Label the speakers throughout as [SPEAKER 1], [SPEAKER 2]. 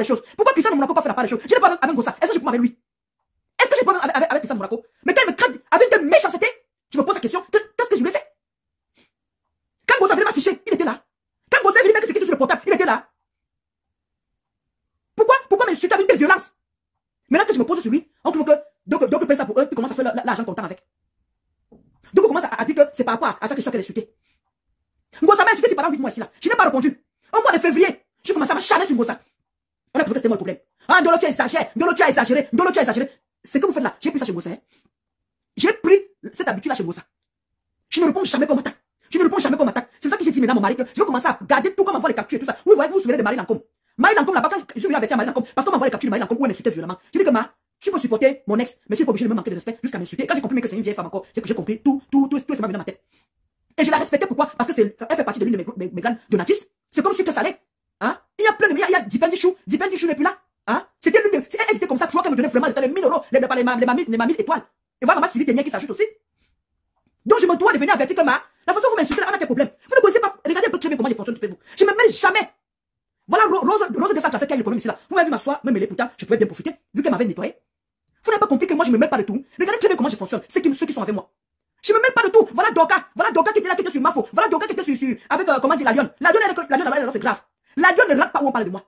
[SPEAKER 1] des choses? Pourquoi Cristiano Monaco pas fait la part des choses? Je n'ai pas avec Ngossa. Est-ce que je peux avec lui? Est-ce que je peux avec Cristiano Monaco? Mais quand il me craint avec une telle méchanceté, tu me poses la question, qu'est-ce que je lui ai fait? Quand Ngossa venait m'afficher, il était là. Quand Ngossa venait mettre ce qui était sur le portable, il était là. Pourquoi m'insulter avec une telle violence? Maintenant que je me pose sur lui, on trouve que d'autres pensent ça pour eux, ils commencent à faire l'argent content avec. Donc on commence à dire que c'est par rapport à ça que je suis insulté. Ngossa m'a insulté c'est pendant 8 mois ici là. Je n'ai pas répondu. Au mois de février, je commence à m'acharner sur Ngossa. On a trouvé que c'était moi le problème. Ah, Ndolo, tu as exagéré. Ndolo, tu as exagéré. Ndolo, tu as exagéré. Ce que vous faites là, j'ai pris ça chez Ngossa. Hein? J'ai pris cette habitude là chez Ngossa. Je ne réponds jamais comme attaque. Je ne réponds jamais comme attaque. C'est ça que j'ai dit maintenant à mon mari que je vais commencer à garder tout comme envoie les captures et tout ça. Oui, vous vous souvenez de Marie Lancôme. Marie Lancôme là-bas, quand je suis venu avec Marie Lancôme, parce qu'on m'envoie les captures de Marie Lancôme où elle m'insultait violemment. Je dis que tu peux supporter mon ex, mais tu n'es pas obligé de me manquer de respect jusqu'à m'insulter. Quand j'ai compris que c'est une vieille femme encore, j'ai compris tout c'est venu dans ma tête. Et je la respectais pourquoi? Parce que elle fait partie de l'une de mes grandes donatrices. C'est comme sucre salé. Hein? Il y a plein de, il y a Dipendi Chou n'est plus là. Hein? C'était l'une de, elle était comme ça, je crois qu'elle me donnait vraiment les 1000 euros, les 1000 étoiles. Et voilà maman Sylvie Ténier qui s'ajoute aussi. Donc je me dois de venir avertir que la façon dont vous m'insultez là, on a quel problème. Vous ne connaissez pas, regardez un peu très bien comment je fonctionne sur Facebook. Je me mêle jamais. Voilà Rose de sa classe qui a eu le problème ici là. Vous m'avez vu m'asseoir, me mêler, pourtant, je pouvais bien profiter, vu qu'elle m'avait nettoyé. Vous n'avez pas compris que moi je me mêle pas de tout. Regardez très bien comment je fonctionne, ceux qui sont avec moi. Je me mêle pas de tout. Voilà Doka qui était là, qui était sur Mafo. Voilà Doka qui était sur avec, comment dire, la lionne. La lionne, c'est grave. La lionne ne rate pas où on parle de moi.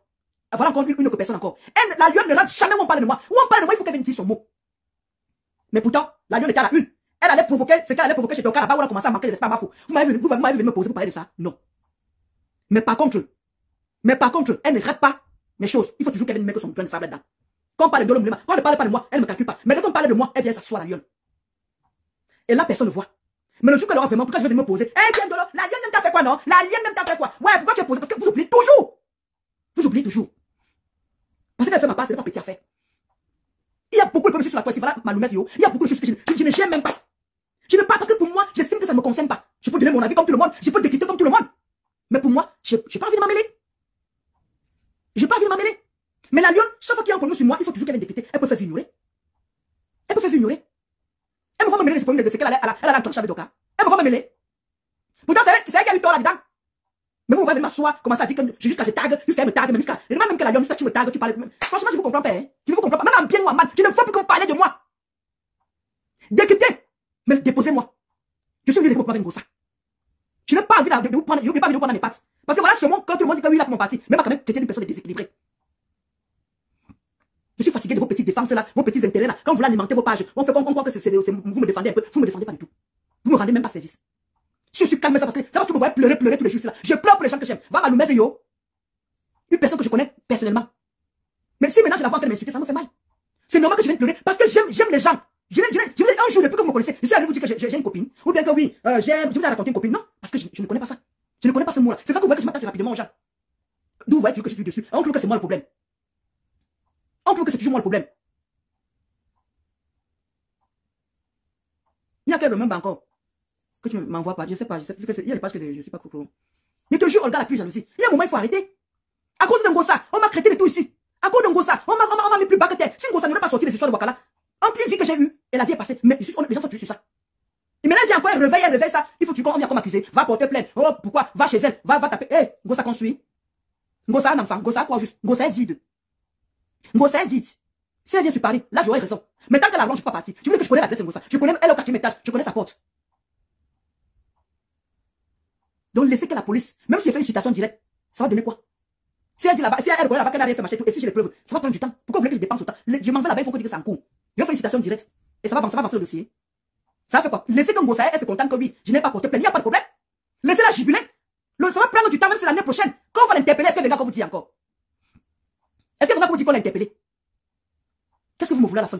[SPEAKER 1] Voilà encore une autre personne encore. La lionne ne rate jamais où on parle de moi. Où on parle de moi, il faut qu'elle vienne dire son mot. Mais pourtant, la lionne était à la une. Elle allait provoquer ce qu'elle allait provoquer chez Doka là-bas où on a commencé à manquer de respect à Mafo. Vous m'avez venu me poser pour parler de ça? Non. Mais par contre, elle ne rate pas mes choses. Il faut toujours qu'elle vienne mettre son plein de sable là-dedans. Quand on parle de l'homme, quand on ne parle pas de moi, elle ne me calcule pas. Mais quand on parle de moi, elle vient s'asseoir la lionne. Et là, personne ne voit. Mais le jour qu'elle aura vraiment, pourquoi je vais venir me poser? Eh, tiens, Dolo, la lionne même t'a fait quoi, non? La lionne même t'a fait quoi? Ouais, pourquoi tu as posé? Parce que vous oubliez toujours. Vous oubliez toujours. Parce qu'elle fait ma part, c'est pas petit à faire. Il y a beaucoup de problèmes sur la poésie. Voilà, Maloumès, yo. Il y a beaucoup de choses que je ne gère même pas. Je ne parle parce que pour moi, j'estime que ça ne me concerne pas. Je peux donner mon avis comme tout le monde. Je peux décrypter comme tout le monde. Mais pour moi, j'ai pas envie de m'en mêler. J'ai pas envie de m'en mêler. Mais la lionne, chaque fois qu'il y a un problème sur moi, il faut toujours qu'elle vienne décrypter. Elle peut faire ignorer. Elle peut faire ignorer. Elle me va me mêler les problèmes de ce qu'elle a enclenché avec Doka. Elle me va me mêler. Pourtant, c'est elle qui a eu tort là-dedans. Mais vous, vous allez m'asseoir, commencer à dire que jusqu'à je tag, jusqu'à elle me tag, même jusqu'à. Et même que la lionne, jusqu'à tu me tags, tu parles. Franchement, je vous comprends pas. Hein. Je ne vous comprends pas. Même en bien ou en mal, je ne veux plus que vous parlez de moi. Décryptez. Mais déposez-moi. Je suis venu de avec Ngossa. Je n'ai pas envie de vous prendre, je n'ai pas envie de vous prendre mes pattes. Parce que voilà, ce monde, quand tout le monde dit que oui, il a pour mon parti, mais quand même, j'étais une personne déséquilibrée. Je suis fatigué de vos petites défenses là, vos petits intérêts là. Quand vous voulez alimenter vos pages, on croit que vous me défendez un peu. Vous ne me défendez pas du tout. Vous me rendez même pas service. Je suis calme ça parce que vous me voyez pleurer tous les jours là. Je pleure pour les gens que j'aime. Va Maloumès yo. Une personne que je connais personnellement. Mais si maintenant je la vois en train de m'insulter, ça me fait mal. C'est normal que je vienne pleurer parce que j'aime les gens. Je vous dis un jour depuis que vous me connaissez, je suis allé vous dire que j'ai une copine. Ou bien que oui, je vous ai raconté une copine. Non, parce que je ne connais pas ça. Je ne connais pas ce mot-là. C'est ça que vous voyez que je m'attache rapidement aux gens. D'où vous voyez que je suis dessus. On trouve que c'est moi le problème. On trouve que c'est toujours moi le problème. Il y a quel moment encore que tu m'envoies pas? Je sais pas. Il y a des pages que je ne sais pas trop. Mais toujours, Olga la plus jalousie. Il y a un moment, il faut arrêter. À cause de Ngossa, on m'a traité de tout ici. À cause de Ngossa, on m'a mis plus bas que terre. Si Ngossa n'aurait pas sorti les histoires de Wakala, en plus vie que j'ai eue, et la vie est passée. Mais les gens sont tués sur ça. Et maintenant, elle vient encore, elle réveille ça. Il faut que tu vient encore m'accuser. Va porter plainte. Oh, pourquoi? Va chez elle. Va taper. Hé, Ngossa construit. Ngossa a un enfant. Ngossa a quoi juste? Ngossa est vide. Ngossa est vide. Si elle vient sur Paris, là j'aurais raison. Mais tant qu'elle a l'argent, je ne suis pas partie. Tu veux que je connais l'adresse de Ngossa. Je connais elle au 4e étage. Je connais sa porte. Donc laissez que la police, même si elle fait une citation directe, ça va donner quoi? Si elle dit là-bas, si elle connaît là-bas qu'elle a rien fait marcher tout, et si j'ai les preuves, ça va prendre du temps. Pourquoi vous voulez que je dépense autant? Je m'en vais là-bas, il faut que dire que c'est en cours. Je vais faire une citation directe. Et ça va avancer le dossier. Ça va faire quoi? Laissez que Ngossa, elle se contente que oui, je n'ai pas porté plainte, il n'y a pas de problème. Laissez-la jubiler. Ça va prendre du temps, même si l'année prochaine. Quand on va l'interpeller, est-ce que les gars qu'on vous dit encore? Est-ce que vous avez dit qu'on l'a interpellé? Qu'est-ce que vous me voulez à la fin?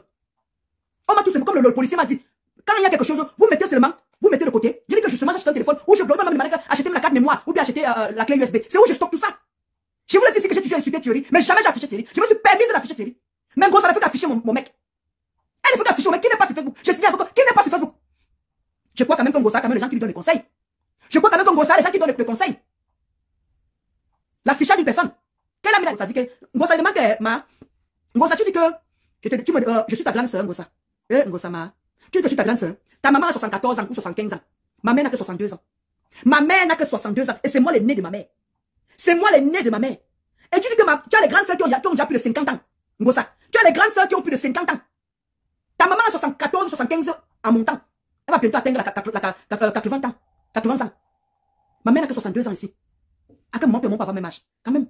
[SPEAKER 1] On m'a tout simplement, comme le policier m'a dit, quand il y a quelque chose, vous mettez seulement, vous mettez de côté. Je dis que justement, j'achète un téléphone, ou je bloque, même acheter la carte mémoire, ou bien acheter la clé USB. C'est où je stocke tout ça. Je vous ai dit que j'ai toujours insulté Thierry, mais jamais j'ai affiché Thierry. Je me suis permis de l'afficher Thierry. Même Ngossa a fait afficher mon mec. Elle a fait afficher mon mec qui n'est pas sur Facebook. Je suis encore, qui n'est pas sur Facebook. Je crois quand même que Ngossa a quand même les gens qui lui donnent les conseils. Je crois quand même que Ngossa a les gens qui donnent les conseils. L'affichage d'une personne. Quelle amie Ngossa dit que Ngossa demande que Ngossa, tu dis que je suis ta grande sœur, Ngossa. Ngossa, tu dis que je suis ta grande sœur. Ta maman a 74 ans ou 75 ans. Ma mère n'a que 62 ans. Ma mère n'a que 62 ans. Et c'est moi l'aîné de ma mère. C'est moi l'aîné de ma mère. Et tu dis que tu as les grandes sœurs qui ont déjà plus de 50 ans. Ngosa. Tu as les grandes sœurs qui ont plus de 50 ans. Ta maman a 74, 75 à mon temps. Elle va bientôt atteindre la 80 ans. 80 ans. Ma mère n'a que 62 ans ici. À quel moment peut mon papa même âge? Quand même.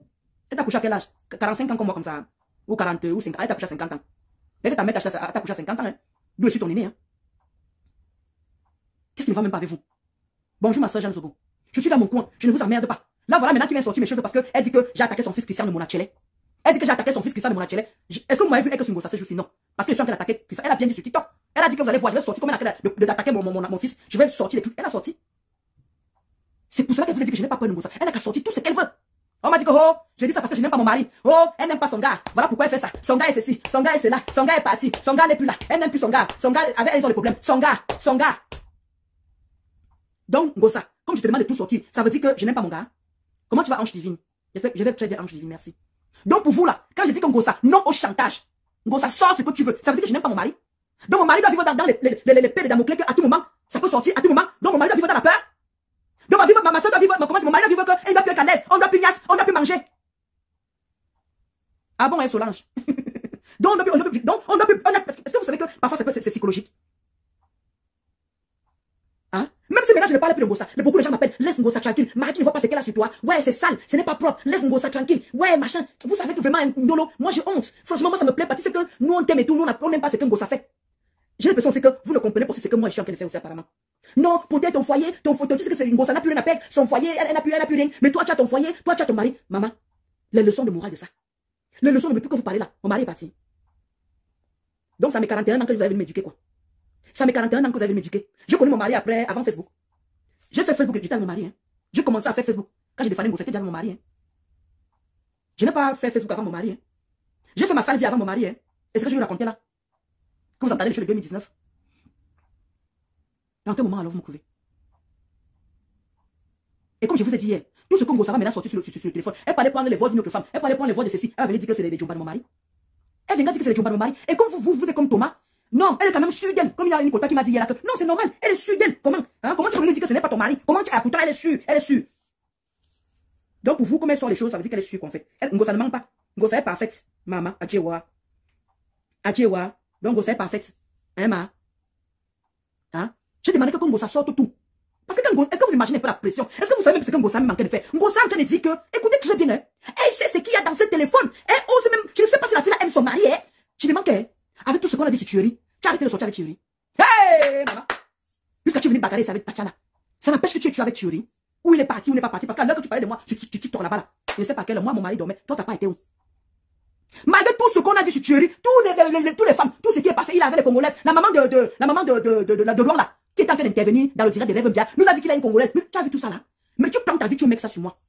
[SPEAKER 1] Elle t'a couché à quel âge? 45 ans comme moi, comme ça. Ou 40, ou 50. Elle t'a couché à 50 ans. Et que ta mère t'a couché à 50 ans. Hein. D'où est-ce que ton aîné? Hein? Qu'est-ce qui ne va même pas avec vous? Bonjour ma soeur Jeanne Zobo. Je suis dans mon coin. Je ne vous emmerde pas. Là, voilà, maintenant qui vient sortir mes cheveux parce qu'elle dit que j'ai attaqué son fils Christian de Monachele. Elle dit que j'ai attaqué son fils Christian de Monachele. Est-ce que vous m'avez vu avec ce Ngosa ce jour-ci? Non. Parce que je suis en train d'attaquer Christian. Elle a bien dit sur TikTok. Elle a dit que vous allez voir, je vais sortir comme elle a d'attaquer mon fils. Je vais sortir les trucs. Elle a sorti. C'est pour cela qu'elle vous a dit que je n'ai pas peur de Ngosa. Elle a qu'à sortir tout ce qu'elle veut. On m'a dit que, oh, je dis ça parce que je n'aime pas mon mari. Oh, elle n'aime pas son gars. Voilà pourquoi elle fait ça. Son gars est ceci. Son gars est cela. Son gars est parti. Son gars n'est plus là. Elle n'aime plus son gars. Son gars, avec elle, ils ont des problèmes. Son gars. Donc, Ngosa, comme je te demande de tout sortir, ça veut dire que je n'aime pas mon gars. Comment tu vas, Ange Divine? Je vais très bien, Ange Divine, merci. Donc, pour vous, là, quand je dis que Ngosa, non au chantage, Ngosa, sors ce que tu veux. Ça veut dire que je n'aime pas mon mari. Donc, mon mari doit vivre dans les paix de Damoclès, qu'à tout moment, ça peut sortir à tout moment. Donc, mon mari doit vivre dans la peur. Donc, ma soeur doit vivre, mon mari doit vivre qu'il ne doit plus être à l'aise. On doit plus niasse, on doit plus manger. Ah bon, hein, Solange? Donc, on doit plus, est-ce que vous savez que parfois c'est psychologique? Hein? Même si maintenant je ne parle plus de Ngosa, mais beaucoup de gens m'appellent, laisse Ngosa tranquille. Marie, tu ne vois pas ce qu'elle a sur toi. Ouais, c'est sale, ce n'est pas propre. Laisse Ngosa tranquille. Ouais, machin. Vous savez que vraiment, Ndolo, moi j'ai honte. Franchement, moi ça me plaît pas. Tu sais que nous on t'aime et tout, nous on n'aime pas ce que Ngosa fait. J'ai l'impression que vous ne comprenez pas ce que moi je suis en train de faire aussi apparemment. Non, peut-être ton foyer, tu sais que c'est Ngosa n'a plus rien à perdre. Son foyer, elle n'a plus rien. Mais toi tu as ton foyer, toi tu as ton mari. Maman, les leçons de morale de ça. Les leçons ne veut plus que vous parlez là. Mon mari est parti. Donc ça met 41 ans que vous avez m'éduquer quoi. Ça met 41 ans que vous avez m'éduquer. J'ai connu mon mari avant Facebook. J'ai fait Facebook, j'étais avec mon mari. Hein. J'ai commencé à faire Facebook. Quand j'ai défendu Ngosa, c'était déjà avec mon mari. Hein. Je n'ai pas fait Facebook avant mon mari. Hein. J'ai fait ma sale vie avant mon mari. Hein. Et ce que je vais vous raconter là. Que vous entendez les choses de 2019. Dans quel moment alors vous me trouvez? Et comme je vous ai dit hier, tout ce que Ngosa va maintenant sortir sur le téléphone, elle parlait prendre les voix d'une autre femme, elle parlait prendre les voix de ceci, elle venait dire que c'est les Djomba de mon mari. Elle venait dire que c'est les Djomba de mon mari. Et comme vous êtes comme Thomas, non, elle est quand même sûre d'elle. Comme il y a une Nicolas qui m'a dit hier là que non, c'est normal, elle est sûre d'elle. Comment? Hein? Comment tu peux me dire que ce n'est pas ton mari? Comment tu... pourtant elle est sûre. Donc pour vous, comment elles sont les choses, ça veut dire qu'elle est sûre qu'en fait. Ngosa ne ment pas. Ngosa est parfaite. Maman, Adjewa. Donc Ngosa est parfaite. Hein, ma? Hein? J'ai demandé que Ngosa sorte tout. Parce que est-ce que vous imaginez un peu la pression? Est-ce que vous savez même ce que Ngosa me manquait de faire? Ngosa est en train de dire que, écoutez que je dis, hein, elle sait ce qu'il y a dans ce téléphone. Elle ose même, je ne sais pas si la fille là aime son mari, hein. Je demande qu'elle, avec tout ce qu'on a dit sur Thierry, tu as arrêté de sortir avec Thierry. Hey, maman! Jusqu'à tu es venu bagarrer avec Tatiana. Ça n'empêche que tu es avec Thierry. Où il est parti, où il n'est pas parti. Parce qu'à l'heure que tu parlais de moi, tu TikTok là-bas là. Je ne sais pas quel, moi mon mari dormait. Toi t'as pas été où? Malgré tout ce qu'on a dit sur Thierry, tous les femmes, tout ce qui est passé, il avait les Congolaises. La maman de Rouen là, qui est en train d'intervenir dans le direct de Rêve Bien, nous a dit qu'il a une Congolaise. Mais tu as vu tout ça là? Mais tu prends ta vie, tu mets ça sur moi.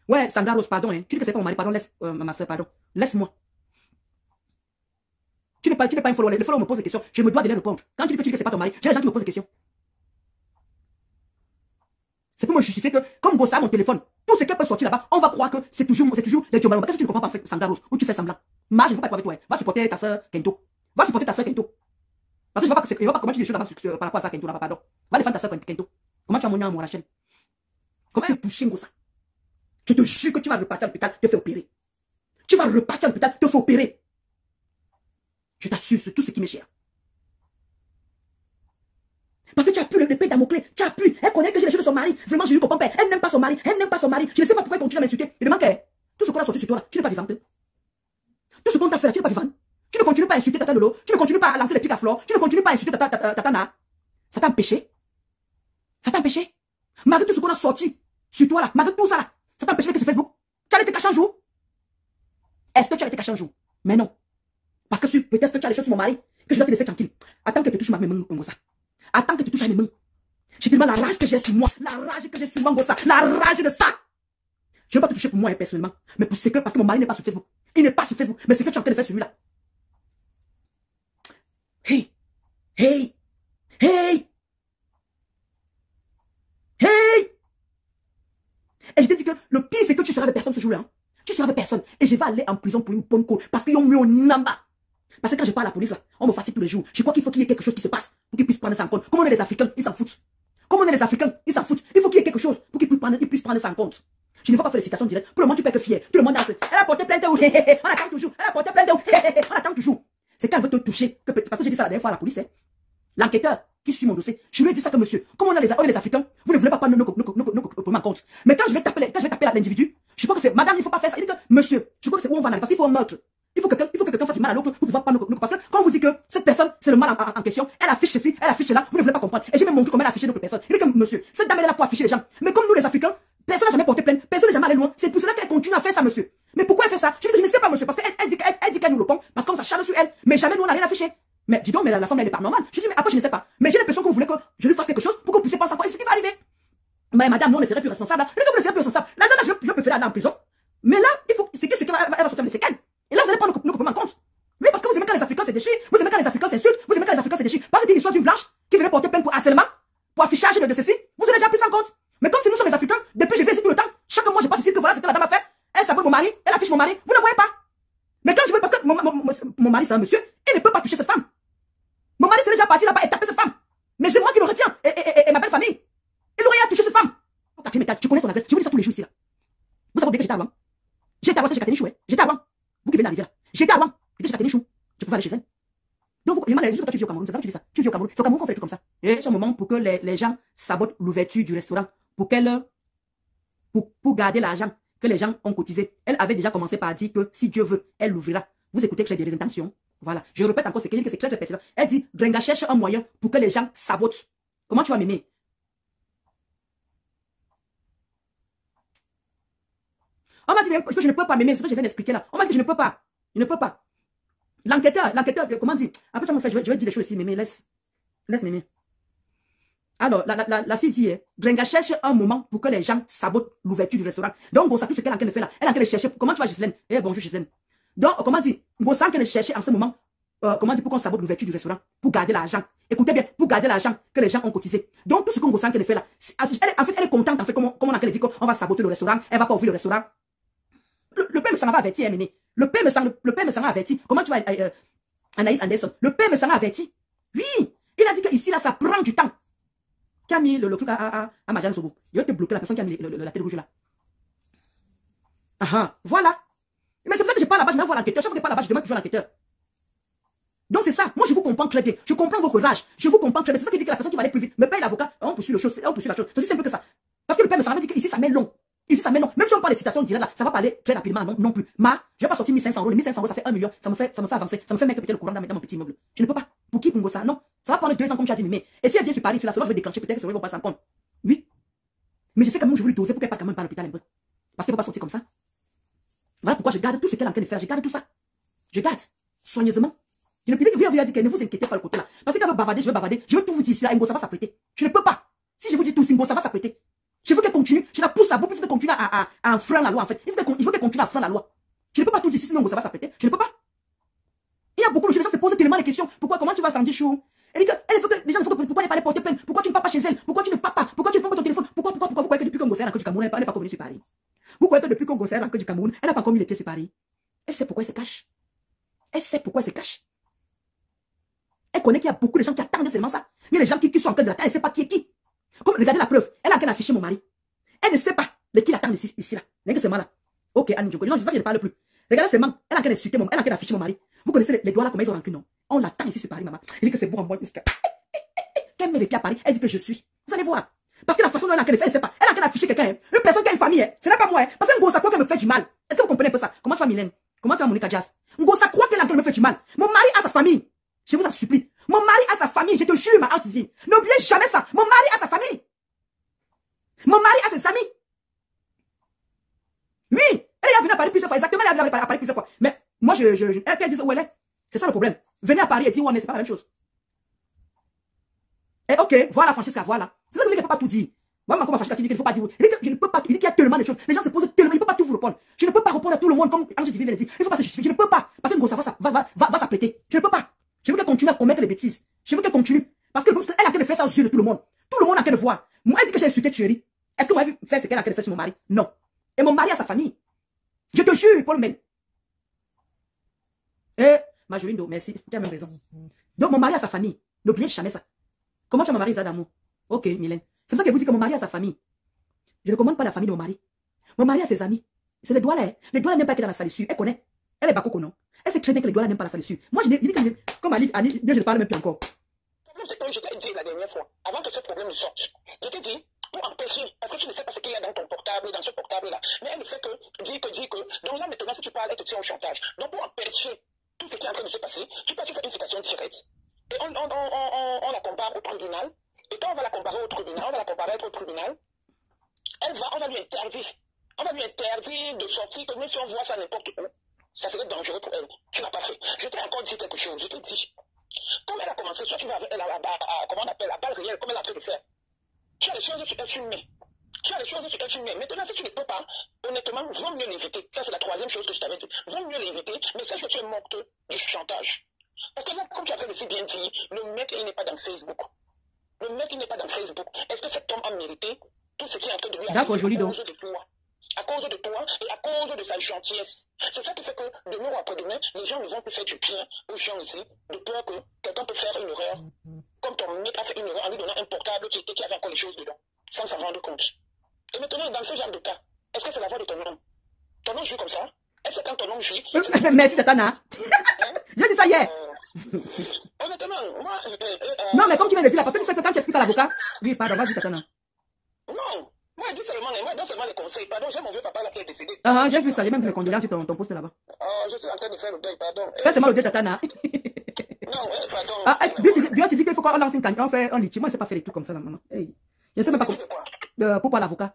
[SPEAKER 1] Ouais, Sandra Rose, pardon, hein. Tu dis que c'est pas mon mari, pardon, laisse, ma soeur, pardon. Laisse-moi. Tu n'es pas une follower. Le follower me pose des questions. Je me dois de les répondre. Quand tu dis que c'est pas ton mari, j'ai les gens qui me posent des questions. C'est pour me justifier que, comme Ngosa a mon téléphone, tout ce qu'elle peut sortir là-bas, on va croire que c'est toujours les Djomba. Qu'est-ce que tu ne comprends pas, Sandra Rose? Ou tu fais semblant? Moi, je ne veux pas être avec toi. Hein. Va supporter ta soeur Kento. Parce que je ne veux pas comment tu dis des choses là-bas par rapport à ça, Kento, là-bas, pardon. Va défendre ta soeur Kento. Comment tu as mon Rachel? Comment tu as touché Ngosa? Je te jure que tu vas repartir à l'hôpital, te faire opérer. Tu vas repartir à l'hôpital, te faire opérer. Je t'assure, c'est tout ce qui m'est cher. Parce que tu as pu le paix Damoclès, tu as pu. Elle connaît que j'ai les choses de son mari. Vraiment, je ne comprends pas. Elle n'aime pas son mari. Je ne sais pas pourquoi elle continue à m'insulter. Je demande qu'elle. Tout ce qu'on a sorti sur toi là, tu n'es pas vivante. Tout ce qu'on t'a fait là, tu n'es pas vivante. Tu ne continues pas à insulter Tata Lolo. Tu ne continues pas à lancer les pics à flore. Tu ne continues pas à insulter Tata Na. Ça t'a empêché? Malgré tout ce qu'on a sorti sur toi là, malgré tout ça là, ça t'a empêché que sur Facebook. Tu as été caché un jour? Est-ce que tu as été caché un jour? Mais non. Parce que peut-être que tu as les choses sur mon mari, que je dois te laisser tranquille. Attends que tu touches mes mains, Ngosa. Attends que tu touches mes mains. J'ai tellement la rage que j'ai sur moi. La rage que j'ai sur moi, Ngosa. La rage de ça. Je ne veux pas te toucher pour moi, personnellement. Mais parce que mon mari n'est pas sur Facebook. Il n'est pas sur Facebook. Mais c'est que tu es en train de faire celui-là. Hey. Et je t'ai dit que le pire, c'est que tu seras avec personne ce jour-là. Hein. Tu seras avec personne. Et je vais aller en prison pour une bonne cause. Parce qu'ils ont mis au namba. Parce que quand je parle à la police, là, on me fatigue tous les jours. Je crois qu'il faut qu'il y ait quelque chose qui se passe pour qu'ils puissent prendre ça en compte. Comme on est des Africains, ils s'en foutent. Comme on est les Africains, ils s'en foutent. Il faut qu'il y ait quelque chose pour qu'ils puissent prendre ça en compte. Je ne veux pas faire les citations directes. Pour le moment, tu peux être fier. Tout le monde danse. Elle a porté plainte. On attend toujours. Elle a porté plainte. On attend toujours. C'est quand elle veut te toucher. Parce que j'ai dit ça la dernière fois à la police. L'enquêteur qui suit mon dossier, je lui ai dit ça que monsieur, comme on est les Africains, vous ne voulez pas prendre nos en compte. Mais quand je vais taper l'individu, je crois que c'est madame, il ne faut pas faire ça. Il dit que monsieur, je crois que c'est où on va aller. Parce qu'il faut un meurtre. Il faut que quelqu'un fasse du mal à l'autre pour pouvoir prendre nos. Parce que quand on vous dit que cette personne, c'est le mal en question, elle affiche ceci, elle affiche cela, vous ne voulez pas comprendre. Et j'ai même montré comment elle affiche d'autres personnes. Il dit que monsieur, cette dame elle est là pour afficher les gens. Mais comme nous les Africains, personne n'a jamais porté plainte, personne n'a jamais allé loin. C'est pour cela qu'elle continue à faire ça, monsieur. Mais pourquoi elle fait ça? Je ne sais pas, monsieur, parce qu'elle dit qu'elle nous le pond, parce qu'on s'acharne sur elle. Mais jamais nous on n'a rien affiché. Mais dis donc, mais la femme elle est pas normale. Je dis mais après je ne sais pas. Mais j'ai l'impression que vous voulez que je lui fasse quelque chose pour que vous puissiez penser encore. Et ce qui va arriver. Mais madame, nous on ne serait plus responsable. Mais quand vous ne serez plus responsable, là je peux faire là en prison. Mais là, il faut c'est qu'elle va sortir des séquelles. Et là vous allez prendre nos en compte. Oui, parce que vous aimez quand les Africains se déchirent, vous aimez quand les Africains s'insultent, vous aimez quand les Africains se déchirent. Parce que c'est l'histoire d'une blanche qui venait porter plainte pour harcèlement, pour affichage de ceci. Vous avez déjà pris ça en compte. Mais comme si nous sommes les Africains, depuis je vais ici tout le temps, chaque mois je passe ici que voilà ce que la dame a fait. Elle s'appelle mon mari, elle affiche mon mari, vous ne voyez pas. Mais quand je veux, parce que mon mari c'est un monsieur, il ne peut pas toucher cette femme. Mon mari serait déjà parti là-bas et taper cette femme. Mais c'est moi qui le retiens. Et ma belle famille. Il aurait à toucher cette femme. Tu connais son adresse. Je vous dis ça tous les jours ici là. Vous savez bien que j'étais à Rouen. J'étais à Rouen, c'est chez Katenichou. J'étais à Rouen. Vous qui venez d'arriver là. J'étais à Rouen. J'étais chez Katenichou. Je pouvais aller chez elle. Donc, vous, les jours que tu vis au Cameroun, c'est vrai que tu dis ça. Tu vis au Cameroun. C'est au Cameroun qu'on fait tout comme ça. Et c'est un moment pour que les gens sabotent l'ouverture du restaurant. Pour garder l'argent que les gens ont cotisé. Elle avait déjà commencé par dire que si Dieu veut, elle l'ouvrira. Vous écoutez que j'ai des intentions. Voilà. Je répète encore, c'est quelqu'un qui c'est très pertinent. Elle dit, Grenga cherche un moyen pour que les gens sabotent. Comment tu vas m'aimer? On m'a dit que je ne peux pas m'aimer. C'est ce que je viens d'expliquer là. On m'a dit que je ne peux pas. Je ne peux pas. L'enquêteur, comment dire? Après, tu vas me faire, je vais dire les choses ici, mémé. Laisse m'aimer. Alors, la fille dit, Grenga cherche un moment pour que les gens sabotent l'ouverture du restaurant. Donc, bon, ça, tout ce qu'elle est en train de faire là. Elle est en train de chercher. Comment tu vas, Ghislaine? Eh, bonjour, Ghislaine. Donc, comment dire, Gossan qu'elle cherchait en ce moment, comment dire, pour qu'on sabote l'ouverture du restaurant, pour garder l'argent. Écoutez bien, pour garder l'argent que les gens ont cotisé. Donc, tout ce que Gossan qu'elle fait là, en fait, elle est contente, en fait, comme on a dit qu'on va saboter le restaurant, elle va pas ouvrir le restaurant. Le père me s'en va averti, Méné. Le père me s'en va averti. Comment tu vas, Anaïs Anderson? Le père me s'en va averti. Oui, il a dit que ici, là, ça prend du temps. Qui a mis le truc à Majane Sobo? Il va te bloquer la personne qui a mis la tête rouge là. Voilà. Mais c'est pour ça que je parle là-bas, je vais voir l'enquêteur. Chaque fois que je parle là-bas, je demande toujours l'enquêteur. Donc c'est ça. Moi, je vous comprends très bien. Je comprends votre rage. Je vous comprends très bien. C'est ça qui dit que la personne qui va aller plus vite me paye l'avocat. On poursuit la chose. C'est aussi simple que ça. Parce que le père me s'en dit qu'ici, ça met long. Ici, ça met long. Même si on parle des citations directes là, ça va parler très rapidement. Non plus. Je vais pas sortir 1500 €. Les 1500 €, ça fait 1 million. Ça me fait avancer. Ça me fait mettre peut-être le courant dans mon petit immeuble. Je ne peux pas. Pour qui, pour ça? Non. Ça va prendre 2 ans, comme tu as dit, mais. Et si elle vient sur Paris, c'est là, cela je vais déclencher. Peut-être que ça va passer en compte. Oui. Mais je sais quand même, je veux lui doser pour qu'elle parte quand même pas à l'hôpital un peu. Parce qu'elle ne peut pas sortir comme ça. Voilà pourquoi je garde tout ce qu'elle est en train de faire. Je garde tout ça. Je garde. Soigneusement. Je ne peux pas dire qu'elle ne vous inquiétez pas le côté là. Parce qu'elle veut bavarder, je veux bavarder. Je veux tout vous dire ici là. Ingo, ça va s'apprêter. Je ne peux pas. Si je vous dis tout, Ingo, ça va s'apprêter. Je veux qu'elle continue. Je la pousse à bout. Il faut qu'elle continue à enfreindre la loi en fait. Il faut qu'elle continue à enfreindre la loi. Je ne peux pas tout dire ici, sinon Ingo, ça va s'apprêter. Je ne peux pas. Il y a beaucoup de gens qui se posent tellement les questions. Pourquoi, comment tu vas sentir chaud? Elle dit que, elle veut que les gens ne font que, pourquoi elle n'est pas allée porter plainte? Pourquoi tu ne pars pas chez elle? Pourquoi tu ne pars pas? Pourquoi tu ne prends pas ton téléphone? Pourquoi vous croyez que depuis qu'on gosse à l'enquête du Cameroun, elle n'est pas revenue sur Paris? Vous croyez que depuis qu'on gosse à l'enquête du Cameroun, elle n'a pas encore mis les pieds sur Paris? Elle sait pourquoi elle se cache. Elle sait pourquoi elle se cache. Elle connaît qu'il y a beaucoup de gens qui attendent seulement ça. Il y a des gens qui sont en train de l'attendre, elle ne sait pas qui est qui. Comme, regardez la preuve, elle est en train d'afficher mon mari. Elle ne sait pas de qui l'attend ici là. N'est-ce que c'est moi là? Ok, Annie Djoko. Non, je ne parle plus. Regardez seulement, elle est en train d'insulter elle est en train d'afficher mon mari. Vous connaissez les doigts là, comment ils ont rancune, non? On l'attend ici sur Paris, maman. Elle dit que c'est bon à moi. Qu'elle met les pieds à Paris, elle dit que je suis. Vous allez voir. Parce que la façon dont elle est en train de faire, elle ne sait pas. Elle est en train d'afficher quelqu'un, une personne qui a une famille, ce n'est pas moi. Parce que Ngosa croit qu'elle me fait du mal. Est-ce que vous comprenez un peu ça? Comment tu vas, Mylène? Comment tu vas, Monica Diaz? Ngosa croit qu'elle est en train de me faire du mal. Mon mari a sa famille. Je vous en supplie. Mon mari a sa famille. Je te jure, ma haute vie. N'oubliez jamais ça. Mon mari a sa famille. Mon mari a ses amis. Oui. Elle est venue à Paris plusieurs fois. Exactement, elle est venue à Paris plusieurs fois. Mais moi, elle dit où elle est. C'est ça le problème. Venez à Paris et dire où on est, c'est pas la même chose. Et ok, voilà Francesca, voilà. C'est ça que vous ne pouvez pas tout dire. Moi, comment Francesca qui dit qu'il ne faut pas dire. Il dit que je ne peux pas. Il dit qu'il y a tellement de choses. Les gens se posent tellement. Il ne peut pas tout vous répondre. Je ne peux pas répondre à tout le monde comme Ange Divine l'a dit. Il ne faut pas se justifier. Je ne peux pas. Parce que Ngosa va s'apprêter. Je ne peux pas. Je veux qu'elle continue à commettre les bêtises. Je veux qu'elle continue. Parce qu'elle a en train de faire ça aux yeux de tout le monde. Tout le monde a en train de voir. Moi, elle dit que j'ai insulté Thierry. Est-ce que vous m'avez fait ce qu'elle a en train de faire sur mon mari? Non. Et mon mari a sa famille. Je te jure, Paul Men. Eh, Majorindo, merci. Tu as même raison. Donc, mon mari a sa famille. N'oubliez jamais ça. Comment tu as mon mari, Zadamo? Ok, Mylène. C'est pour ça que vous dites que mon mari a sa famille. Je ne commande pas la famille de mon mari. Mon mari a ses amis. C'est les Douala. Les Douala n'aiment pas être dans la salissure. Elle connaît. Elle est Bakoko, non? Elle sait très bien que les Douala n'aiment pas la salissure. Moi, je dis que, comme Annie, je ne parle même plus encore.
[SPEAKER 2] Le problème, c'est que je t'ai dit la dernière fois, avant que ce problème ne sorte, je t'ai dit, pour empêcher, parce que tu ne sais pas ce qu'il y a dans ton portable, dans ce portable-là, mais elle ne fait que dire que. Donc là, maintenant, si tu parles, elle te tient au chantage. Donc pour empêcher tout ce qui est en train de se passer, tu peux faire une citation directe. Et on la compare au tribunal. Et quand on va la comparer au tribunal, on va lui interdire. On va lui interdire de sortir, que même si on voit ça n'importe où, ça serait dangereux pour elle. Tu n'as pas fait. Je t'ai encore dit quelque chose. Je te dis, comme elle a commencé, soit tu vas avec elle comment on appelle, la balle réelle, comme elle a en train de faire. Tu as les choses sur elle, tu mets. Maintenant, si tu ne peux pas, honnêtement, vaut mieux l'éviter. Ça, c'est la troisième chose que je t'avais dit. Vaut mieux l'éviter, mais sache que tu es morte du chantage. Parce que là, comme tu as si bien dit, le mec, il n'est pas dans Facebook. Est-ce que cet homme a mérité tout ce qui est en train de lui arriver à cause de toi et à cause de sa gentillesse? C'est ça qui fait que demain ou après-demain, les gens ne vont plus faire du bien aux gens ici, de peur que quelqu'un peut faire une erreur, comme ton mec a fait une erreur en lui donnant un portable qui avait encore les choses dedans, sans s'en rendre compte. Et maintenant, dans ce genre de cas, est-ce que c'est la voix de ton homme? Ton homme joue comme ça? Est-ce que quand ton homme joue...
[SPEAKER 1] Merci, Tatana. Je dis ça hier.
[SPEAKER 2] Honnêtement, moi...
[SPEAKER 1] non, mais comme tu viens de dire là, parce que tu sais que quand tu expliques à l'avocat... Oui, pardon, vas-y, Tatana.
[SPEAKER 2] Non, moi, je dis seulement, les conseils. Pardon, j'ai mon vieux papa là qui est décédé.
[SPEAKER 1] J'ai vu ça, j'ai même vu les condoléances sur ton poste là-bas.
[SPEAKER 2] Je suis en train de faire le deuil, pardon.
[SPEAKER 1] Ça, c'est moi le deuil, Tatana.
[SPEAKER 2] Non, pardon.
[SPEAKER 1] Bien, tu dis qu'il faut qu'on lance une candidature, on fait un litige. Moi, je ne sais pas faire des trucs comme ça, là, maman. Hey. Je ne sais même pas comment. Pourquoi l'avocat?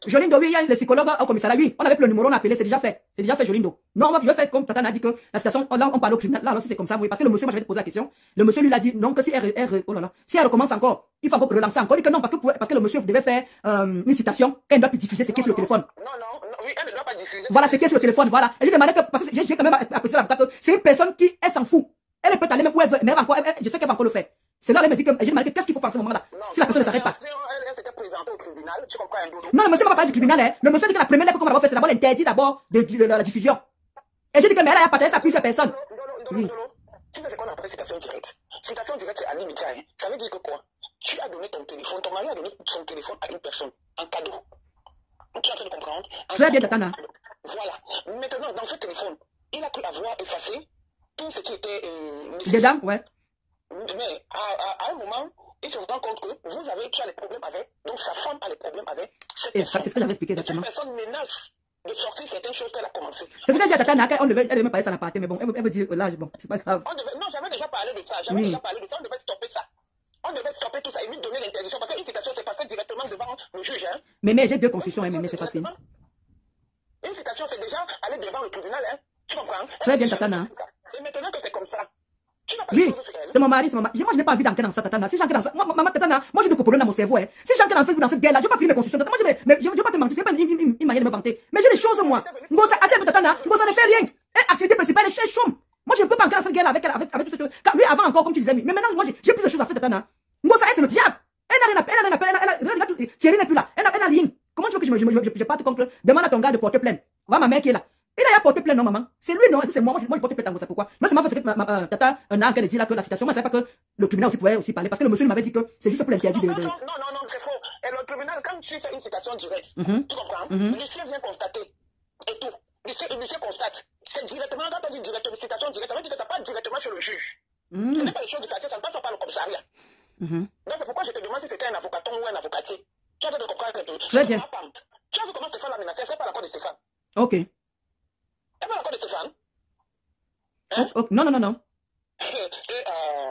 [SPEAKER 1] Jolindo, oui, il y a les psychologues au commissariat. Oui, on avait le numéro, on a appelé, c'est déjà fait. C'est déjà fait, Jolindo. Non, je vais faire comme Tatana a dit que la situation, là, on parle au tribunal. Là, alors, si c'est comme ça, oui, parce que le monsieur, moi, je vais te poser la question. Le monsieur, lui, a dit non, que si si elle recommence encore, il faut encore relancer encore. Il dit que non, parce que le monsieur devait faire une citation, qu'elle ne doit plus diffuser ses caisses sur le téléphone.
[SPEAKER 2] Non, oui, elle ne doit pas diffuser.
[SPEAKER 1] Voilà, ses caisses sur le téléphone, voilà. Et j'ai demandé que, parce que j'ai quand même apprécié l'avocat que c'est une personne qui, elle s'en fout. Elle peut aller même où elle veut, mais encore, je sais qu'elle va encore le faire. C'est là, elle me dit que, j'ai demandé qu'est-ce qu'il faut faire à ce moment-là. Si la personne ne s'arrête pas.
[SPEAKER 2] Elle s'était présentée au tribunal, tu comprends un dodo?
[SPEAKER 1] Non, le monsieur va pas parler du tribunal, hein. Le monsieur dit que la première lettre qu'on va avoir fait, c'est d'abord l'interdit d'abord de la diffusion. Et j'ai dit que, mais elle a partagé ça à plusieurs personnes.
[SPEAKER 2] Oui. Tu sais ce qu'on appelle citation directe. Citation directe, c'est à l'immédiat, hein. Ça veut dire que quoi? Tu as donné ton téléphone, ton mari a donné son téléphone à une personne, en cadeau. Tu es en train de comprendre?
[SPEAKER 1] Très bien, Tatana.
[SPEAKER 2] Voilà. Maintenant, dans ce téléphone, il a pu avoir effacé tout ce qui était...
[SPEAKER 1] dedans, ouais.
[SPEAKER 2] Mais à un moment, il se rend compte que tu as les problèmes avec, donc sa femme a les problèmes avec cette personne.
[SPEAKER 1] C'est ce que j'avais expliqué exactement.
[SPEAKER 2] Cette personne menace de sortir certaines choses qu'elle a commencé.
[SPEAKER 1] C'est ce que j'ai dit à Tatana, elle devait parler ça n'a pas été, mais bon, elle veut dire, là, bon, c'est pas grave.
[SPEAKER 2] Non, j'avais déjà parlé de ça, on devait stopper ça. On devait stopper tout ça et lui donner l'interdiction, parce qu'une citation s'est passée directement devant le juge. Hein.
[SPEAKER 1] Mais j'ai deux constitutions, mais c'est facile.
[SPEAKER 2] Une citation, c'est déjà aller devant le tribunal, hein. Tu comprends?
[SPEAKER 1] Très bien, Tatana.
[SPEAKER 2] C'est maintenant que c'est comme ça.
[SPEAKER 1] Oui, c'est mon mari, Moi, je n'ai pas envie d'entrer dans ça, Tatana. Si j'entre dans ça, maman, Tatana, moi, j'ai des problèmes dans mon cerveau, hein. Si j'entre dans cette guerre-là, je ne vais pas finir mes constitutions. Moi, je ne vais pas te mentir, c'est pas une manière de me vanter. Mais j'ai des choses, moi. Attends, Tatana, ça ne fait rien. Activité principale, elle est chôme. Moi, je ne peux pas entrer dans cette guerre-là avec toutes ces choses. Car lui, avant encore, comme tu disais, mais maintenant, moi, j'ai plus de choses à faire, Tatana. Moi, ça, c'est le diable. Elle n'a rien à faire, Thierry n'est plus là. Elle n'a rien. Comment tu veux que je parte contre? Demande à ton gars de porter plainte. Va ma mère qui est là. Il a porté plainte, non, maman. C'est lui, non, c'est moi. Moi, je porte plainte, ça pourquoi? Moi, c'est ma faute que Tata, un an, qu'elle dit là que la citation, moi, je ne savais pas que le tribunal aussi pouvait aussi parler. Parce que le monsieur m'avait dit que c'est juste pour l'interdit de.
[SPEAKER 2] Non, c'est faux. Et le tribunal, quand tu fais une citation directe, tu comprends? L'huissier vient constater. Et tout. L'huissier constate. C'est directement, quand on dit directement, citation directe, ça veut dire que ça passe directement sur le juge. Ce n'est pas les choses du quartier, ça ne passe pas par le commissariat. Donc, c'est pourquoi je te demande si c'était un avocaton ou un avocatier. Tu as de comprendre un peu.
[SPEAKER 1] Très bien.
[SPEAKER 2] Tu as vu comment Stéphane l'a menacé? C'est pas l'accord de Stéphane.
[SPEAKER 1] Ok.
[SPEAKER 2] C'est pas l'accord de Stéphane?
[SPEAKER 1] Non.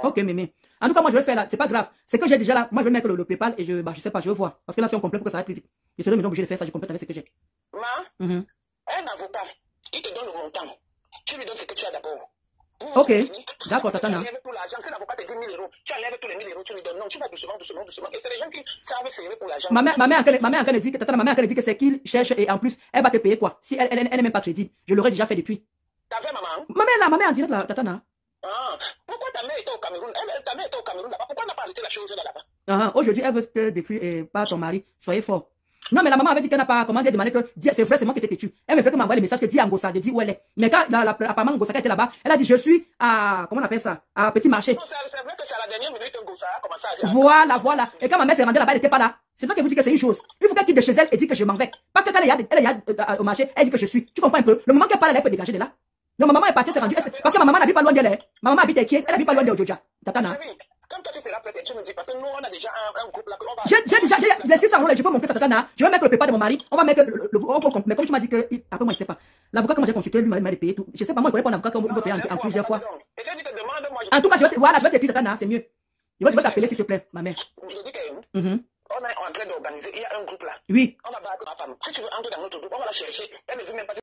[SPEAKER 1] Ok, mémé. En tout cas, moi, je vais faire là. C'est pas grave. C'est que j'ai déjà là. Moi, je vais mettre le PayPal et je sais pas, je vais voir. Parce que là, si on complète pour que ça aille plus vite. Je serai obligé de faire ça, je complète avec ce que j'ai.
[SPEAKER 2] Un avocat, il te donne le montant. Tu lui donnes ce que tu as d'abord.
[SPEAKER 1] Ok. D'accord, Tatana.
[SPEAKER 2] Tu enlèves tout l'argent. Si l'avocat te dit 1000 euros, tu enlèves tous les 1000 euros, tu lui donnes. Non, tu vas doucement. Et c'est les gens qui savent serrer pour l'argent.
[SPEAKER 1] Ma mère, elle dit que c'est qu'il cherche et en plus, elle va te payer quoi? Si elle n'est même pas crédible. Je l'aurais déjà fait depuis.
[SPEAKER 2] Ta vraie maman?
[SPEAKER 1] Ma mère en direct là, Tatana.
[SPEAKER 2] Pourquoi ta mère était au Cameroun? Ta mère était au Cameroun là-bas. Pourquoi on n'a pas arrêté la chose là-bas?
[SPEAKER 1] Aujourd'hui, elle veut te détruire et pas ton mari. Soyez fort. Non, mais la maman avait dit qu'elle n'a pas, comment dire, demandé que, c'est vrai, c'est moi qui étais têtu. Elle me fait que m'envoyer les messages que dit Angossa, de dit où elle est. Mais quand apparemment Angossa était là-bas, elle a dit, je suis à, comment on appelle ça, à Petit Marché.
[SPEAKER 2] Non, c'est vrai que c'est à la dernière minute que Angossa a commencé à dire.
[SPEAKER 1] Voilà. Et quand ma mère s'est rendue là-bas, elle n'était pas là. C'est toi qui vous dit que c'est une chose. Il faut qu'elle quitte de chez elle et dit que je m'en vais. Pas que quand elle est au marché, elle dit que je suis. Tu comprends un peu? Le moment qu'elle parle, elle peut dégager de là. Non, ma maman est partie, s'est rendue. Parce que ma maman n'habite pas loin d'elle. Ma maman habite à qui? Elle habite pas loin de Ojoja. Tatana.
[SPEAKER 2] Comme toi, tu seras prête, tu me dis, parce que nous, on a déjà un groupe là que l'on va...
[SPEAKER 1] J'ai laissé ça en rôle, je peux montrer ça, Tatana. Je vais mettre le PayPal de mon mari, on va mettre mais comme tu m'as dit que, après moi, je sais pas. L'avocat, comment j'ai consulté, lui m'a payé tout. Je sais pas, moi, je connais pas un avocat qu'on peut payer en plusieurs fois. En tout cas, je vais t'écrire, Tatana, c'est mieux. Je vais t'appeler, s'il te plaît, ma mère.
[SPEAKER 2] Je dis que, on est en train d'organiser, il y a un groupe là.
[SPEAKER 1] Oui.
[SPEAKER 2] On va battre ma femme. Si tu veux entrer dans notre groupe, on va la chercher. Elle ne veut même pas